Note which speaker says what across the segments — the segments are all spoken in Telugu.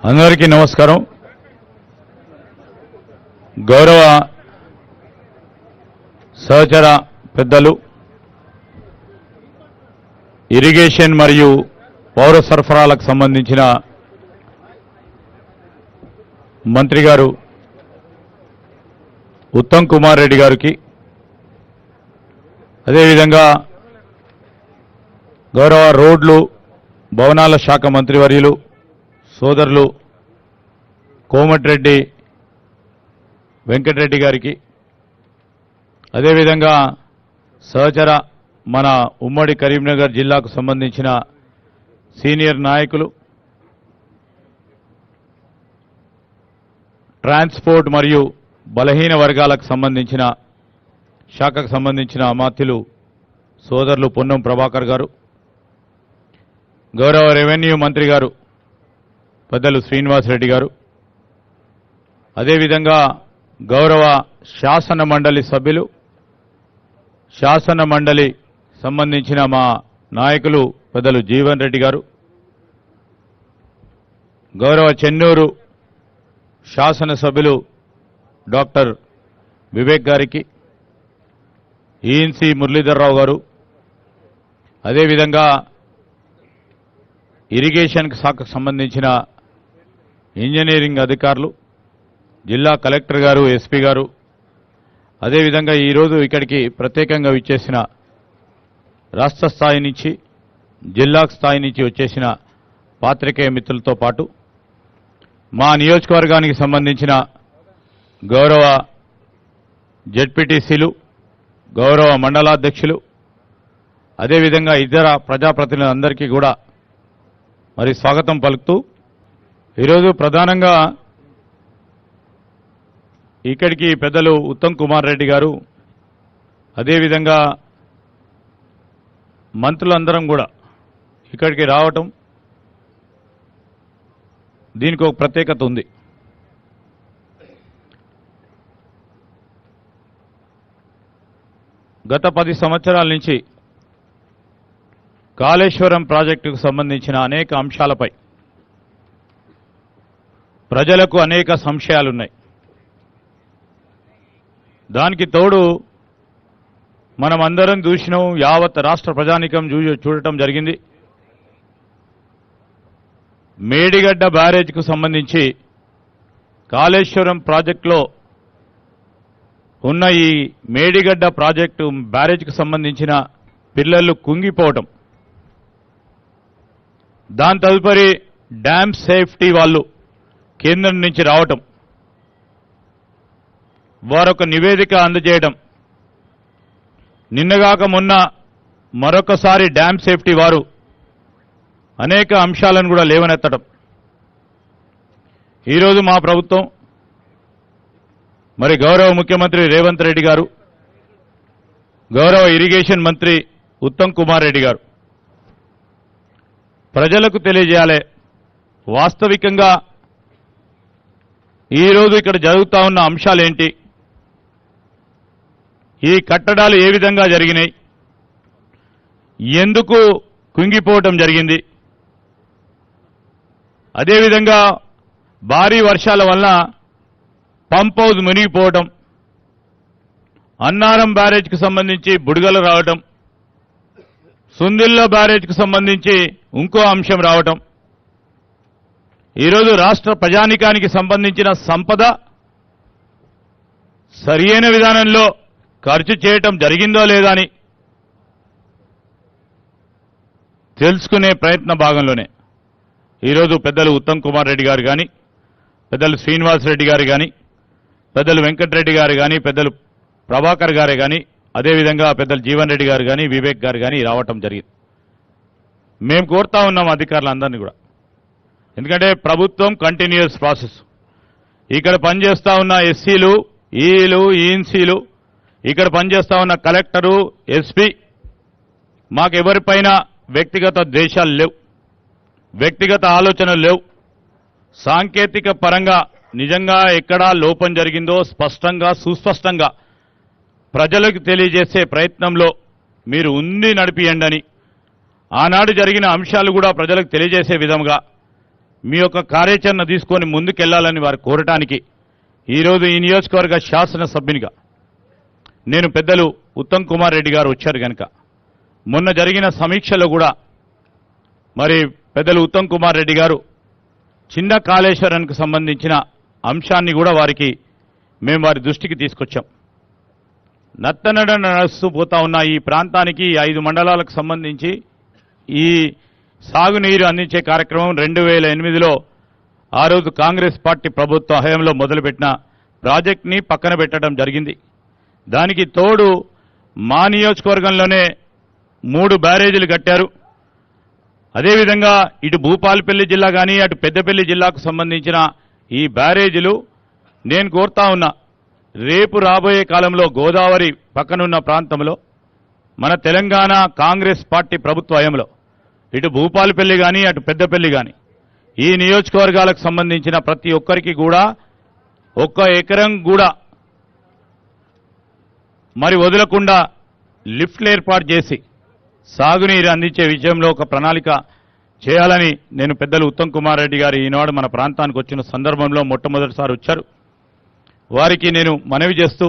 Speaker 1: అందరికీ నమస్కారం. గౌరవ సహచర పెద్దలు ఇరిగేషన్ మరియు పౌర సరఫరాలకు సంబంధించిన మంత్రి గారు ఉత్తమ్ కుమార్ రెడ్డి గారికి, అదేవిధంగా గౌరవ రోడ్లు భవనాల శాఖ మంత్రివర్యులు సోదరులు కోమటిరెడ్డి వెంకటరెడ్డి గారికి, అదేవిధంగా సహచర మన ఉమ్మడి కరీంనగర్ జిల్లాకు సంబంధించిన సీనియర్ నాయకులు, ట్రాన్స్పోర్ట్ మరియు బలహీన వర్గాలకు సంబంధించిన శాఖకు సంబంధించిన అమాత్యులు సోదరులు పొన్నం ప్రభాకర్ గారు, గౌరవ రెవెన్యూ మంత్రి గారు పెద్దలు శ్రీనివాసరెడ్డి గారు, అదేవిధంగా గౌరవ శాసన మండలి సభ్యులు, శాసన మండలి సంబంధించిన మా నాయకులు పెద్దలు జీవన్ రెడ్డి గారు, గౌరవ చెన్నూరు శాసనసభ్యులు డాక్టర్ వివేక్ గారికి, ఈఎన్సీ మురళీధర్రావు గారు, అదేవిధంగా ఇరిగేషన్ శాఖకు సంబంధించిన ఇంజనీరింగ్ అధికారులు, జిల్లా కలెక్టర్ గారు, ఎస్పీ గారు, అదేవిధంగా ఈరోజు ఇక్కడికి ప్రత్యేకంగా విచ్చేసిన రాష్ట్ర స్థాయి నుంచి జిల్లా స్థాయి నుంచి వచ్చేసిన పాత్రికేయ మిత్రులతో పాటు మా నియోజకవర్గానికి సంబంధించిన గౌరవ జెడ్పీటీసీలు, గౌరవ మండలాధ్యక్షులు, అదేవిధంగా ఇతర ప్రజాప్రతినిధులందరికీ కూడా మరి స్వాగతం పలుకుతూ, ఈరోజు ప్రధానంగా ఇక్కడికి పెద్దలు ఉత్తమ్ కుమార్ రెడ్డి గారు, అదేవిధంగా మంత్రులందరం కూడా ఇక్కడికి రావటం, దీనికి ఒక ప్రత్యేకత ఉంది. గత 10 సంవత్సరాల నుంచి కాళేశ్వరం ప్రాజెక్టుకు సంబంధించిన అనేక అంశాలపై ప్రజలకు అనేక సంశయాలున్నాయి. దానికి తోడు మనమందరం చూసినాం, యావత్ రాష్ట్ర ప్రజానికం చూడటం జరిగింది. మేడిగడ్డ బ్యారేజ్కు సంబంధించి కాళేశ్వరం ప్రాజెక్టులో ఉన్న ఈ మేడిగడ్డ ప్రాజెక్టు బ్యారేజ్కు సంబంధించిన పిల్లర్లు కుంగిపోవటం, దాని తదుపరి డ్యామ్ సేఫ్టీ వాళ్ళు కేంద్రం నుంచి రావటం, వారొక నివేదిక అందజేయడం, నిన్నగాక మొన్న మరొకసారి డ్యామ్ సేఫ్టీ వారు అనేక అంశాలను కూడా లేవనెత్తడం. ఈరోజు మా ప్రభుత్వం మరి గౌరవ ముఖ్యమంత్రి రేవంత్ రెడ్డి గారు, గౌరవ ఇరిగేషన్ మంత్రి ఉత్తమ్ కుమార్ రెడ్డి గారు ప్రజలకు తెలియజేయాలి, వాస్తవికంగా ఈరోజు ఇక్కడ జరుగుతా ఉన్న అంశాలేంటి, ఈ కట్టడాలు ఏ విధంగా జరిగినాయి, ఎందుకు కుంగిపోవటం జరిగింది, అదేవిధంగా భారీ వర్షాల వల్ల పంప్ హౌస్ మునిగిపోవడం, అన్నారం బ్యారేజ్కు సంబంధించి బుడగలు రావడం, సుందిల్ల బ్యారేజ్కు సంబంధించి ఇంకో అంశం రావటం, ఈరోజు రాష్ట్ర ప్రజానికానికి సంబంధించిన సంపద సరియైన విధానంలో ఖర్చు చేయటం జరిగిందో లేదా అని తెలుసుకునే ప్రయత్న భాగంలోనే ఈరోజు పెద్దలు ఉత్తమ్ కుమార్ రెడ్డి గారు కానీ, పెద్దలు శ్రీనివాసరెడ్డి గారు కానీ, పెద్దలు వెంకటరెడ్డి గారు కానీ, పెద్దలు ప్రభాకర్ గారే కానీ, అదేవిధంగా పెద్దలు జీవన్ రెడ్డి గారు కానీ, వివేక్ గారు కానీ రావటం జరిగింది. మేము కోరుతా ఉన్నాం అధికారులందరినీ కూడా, ఎందుకంటే ప్రభుత్వం కంటిన్యూస్ ప్రాసెస్. ఇక్కడ పనిచేస్తా ఉన్న ఎస్సీలు, ఈలు, ఈఎన్సీలు, ఇక్కడ పనిచేస్తా ఉన్న కలెక్టరు, ఎస్పీ, మాకెవరిపైన వ్యక్తిగత ద్వేషాలు లేవు, వ్యక్తిగత ఆలోచనలు లేవు. సాంకేతిక పరంగా నిజంగా ఎక్కడా లోపం జరిగిందో స్పష్టంగా సుస్పష్టంగా ప్రజలకు తెలియజేసే ప్రయత్నంలో మీరు ఉండి నడిపియండి. ఆనాడు జరిగిన అంశాలు కూడా ప్రజలకు తెలియజేసే విధంగా మీ యొక్క కార్యాచరణ తీసుకొని ముందుకెళ్లాలని వారు కోరటానికి ఈరోజు ఈ నియోజకవర్గ శాసనసభ్యునిగా నేను పెద్దలు ఉత్తమ్ కుమార్ రెడ్డి గారు వచ్చారు కనుక మొన్న జరిగిన సమీక్షలో కూడా మరి పెద్దలు ఉత్తమ్ కుమార్ రెడ్డి గారు చిన్న కాళేశ్వరానికి సంబంధించిన అంశాన్ని కూడా మేము వారి దృష్టికి తీసుకొచ్చాం. నత్తనడ నడుస్తూ పోతా ఉన్న ఈ ప్రాంతానికి 5 మండలాలకు సంబంధించి ఈ సాగునీరు అందించే కార్యక్రమం 2008లో ఆ రోజు కాంగ్రెస్ పార్టీ ప్రభుత్వ హయాంలో మొదలుపెట్టిన ప్రాజెక్ట్ని పక్కన పెట్టడం జరిగింది. దానికి తోడు మా నియోజకవర్గంలోనే 3 బ్యారేజీలు కట్టారు. అదేవిధంగా ఇటు భూపాలపల్లి జిల్లా కానీ అటు పెద్దపల్లి జిల్లాకు సంబంధించిన ఈ బ్యారేజీలు నేను కోరుతా ఉన్నా, రేపు రాబోయే కాలంలో గోదావరి పక్కనున్న ప్రాంతంలో మన తెలంగాణ కాంగ్రెస్ పార్టీ ప్రభుత్వ హయాంలో ఇటు భూపాలపల్లి కానీ అటు పెద్దపల్లి కానీ ఈ నియోజకవర్గాలకు సంబంధించిన ప్రతి ఒక్కరికి కూడా 1 ఎకరం కూడా మరి వదలకుండా లిఫ్ట్లు ఏర్పాటు చేసి సాగునీరు అందించే విషయంలో ఒక ప్రణాళిక చేయాలని నేను పెద్దలు ఉత్తమ్ కుమార్ రెడ్డి గారు ఈనాడు మన ప్రాంతానికి వచ్చిన సందర్భంలో మొట్టమొదటిసారి వచ్చారు. వారికి నేను మనవి చేస్తూ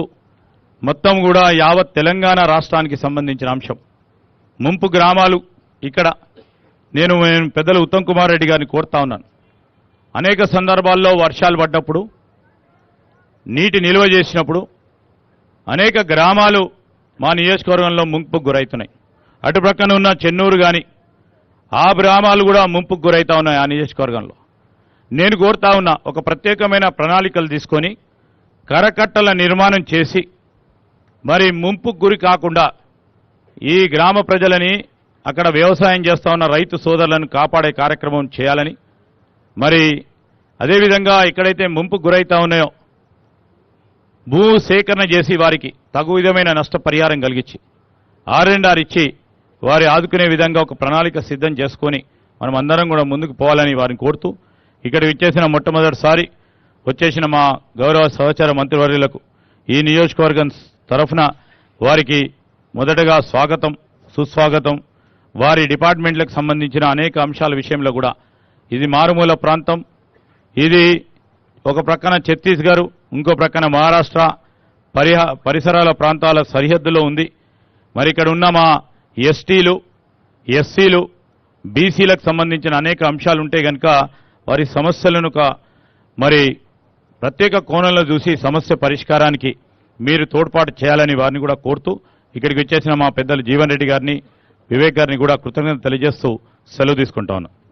Speaker 1: మొత్తం కూడా యావత్ తెలంగాణ రాష్ట్రానికి సంబంధించిన అంశం ముంపు గ్రామాలు ఇక్కడ నేను పెద్దలు ఉత్తమ్ కుమార్ రెడ్డి గారిని కోరుతా ఉన్నాను. అనేక సందర్భాల్లో వర్షాలు పడ్డప్పుడు నీటి నిల్వ చేసినప్పుడు అనేక గ్రామాలు మా నియోజకవర్గంలో ముంపుకు గురవుతున్నాయి. అటు ప్రక్కన ఉన్న చెన్నూరు కానీ ఆ గ్రామాలు కూడా ముంపుకు గురవుతా ఉన్నాయి. ఆ నియోజకవర్గంలో నేను కోరుతా ఉన్నా, ఒక ప్రత్యేకమైన ప్రణాళికలు తీసుకొని కరకట్టల నిర్మాణం చేసి మరి ముంపుకు గురి కాకుండా ఈ గ్రామ ప్రజలని అక్కడ వ్యవసాయం చేస్తా ఉన్న రైతు సోదరులను కాపాడే కార్యక్రమం చేయాలని, మరి అదేవిధంగా ఎక్కడైతే ముంపుకు గురవుతా ఉన్నాయో భూ సేకరణ చేసి వారికి తగు విధమైన నష్టపరిహారం కలిగించి R&R ఇచ్చి వారి ఆదుకునే విధంగా ఒక ప్రణాళిక సిద్ధం చేసుకొని మనం అందరం కూడా ముందుకు పోవాలని వారిని కోరుతూ ఇక్కడ విచ్చేసిన మొట్టమొదటిసారి వచ్చేసిన మా గౌరవ సహచర మంత్రివర్యులకు ఈ నియోజకవర్గం తరఫున వారికి మొదటగా స్వాగతం సుస్వాగతం. వారి డిపార్ట్మెంట్లకు సంబంధించిన అనేక అంశాల విషయంలో కూడా ఇది మారుమూల ప్రాంతం, ఇది ఒక ప్రక్కన ఛత్తీస్గఢ్ ఇంకో ప్రక్కన మహారాష్ట్ర పరిసరాల ప్రాంతాల సరిహద్దులో ఉంది. మరి ఇక్కడ ఉన్న మా ఎస్టీలు ఎస్సీలు బీసీలకు సంబంధించిన అనేక అంశాలు ఉంటే కనుక వారి సమస్యలను మరి ప్రత్యేక కోణంలో చూసి సమస్య పరిష్కారానికి మీరు తోడ్పాటు చేయాలని వారిని కూడా కోరుతూ ఇక్కడికి వచ్చేసిన మా పెద్దలు జీవన్ రెడ్డి గారిని వివేక్ గారిని కూడా కృతజ్ఞతలు తెలియజేస్తూ సెలవు తీసుకుంటా ఉన్నాను.